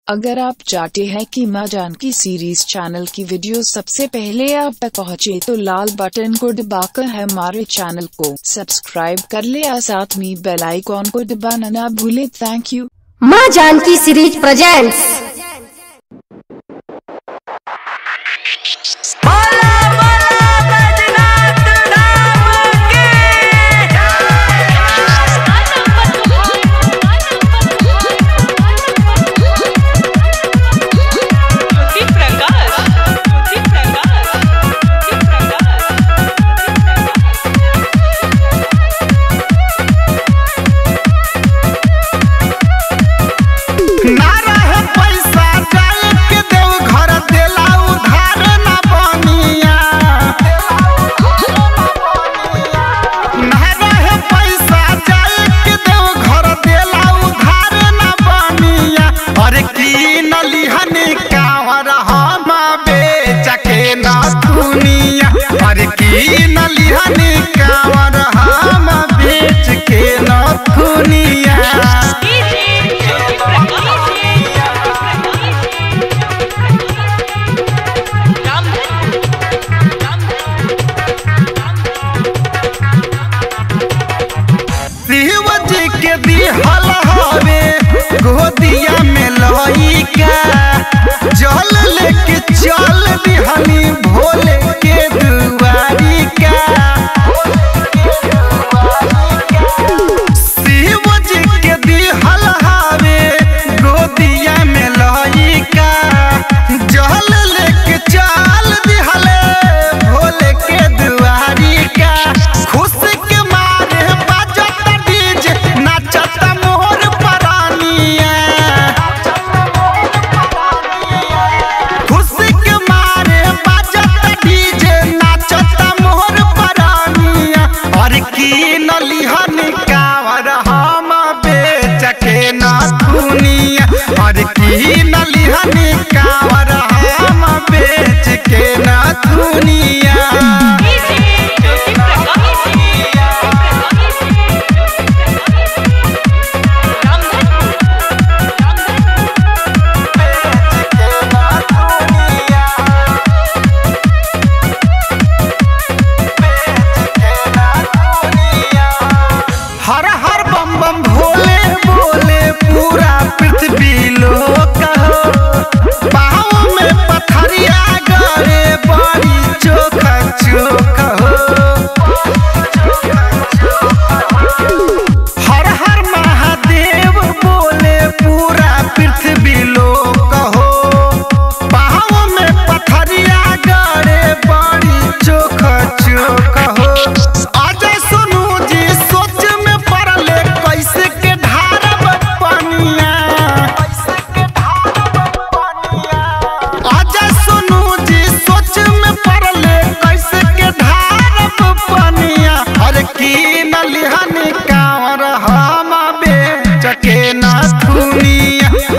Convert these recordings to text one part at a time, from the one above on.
अगर आप चाहते हैं कि माँ जानकी सीरीज चैनल की वीडियो सबसे पहले आप तक पहुँचे तो लाल बटन को दबाकर हमारे चैनल को सब्सक्राइब कर ले और साथ में बेल आइकॉन को दबाना ना भूले। Thank you. माँ जानकी सीरीज प्रेजेंट्स। गोदिया में लइका जल लेके चल दिहनी भोले के दुआरी का। शिव जी के दिहल हवे गोदिया में लइका जल लेके चल दिहले भोले के दुआरी का। खुश के मारे बजत डीजे नाचत मोर परानिया। खुश के मारे बजत डीजे नाचत मोर परानिया। और की नलिहन कावर हम बेच के ना दुनिया। और की नलिहन कावर हम बेच के ना दुनिया। हर हर बम बम भोले बोले पूरा पृथ्वी लोक हो। पाँव में पथरिया गड़े बड़ी चोखा चोख हो। हर हर महादेव बोले पूरा पृथ्वी लोक हो। पाँव में पथरिया गड़े बड़ी चोखा चोख हो।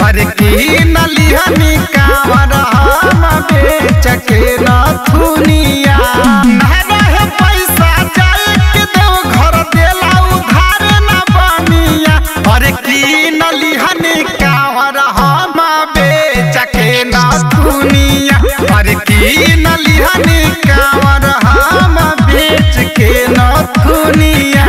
अरे की नलिहनी कावर हम बेच के ना दुनिया। रहे पैसा जाए के देव घर देला उधार ना बनिया। अरे की नलिहनी कावर हम बेच के ना दुनिया। अरे की नलिहनी कावर हम बेच के ना दुनिया।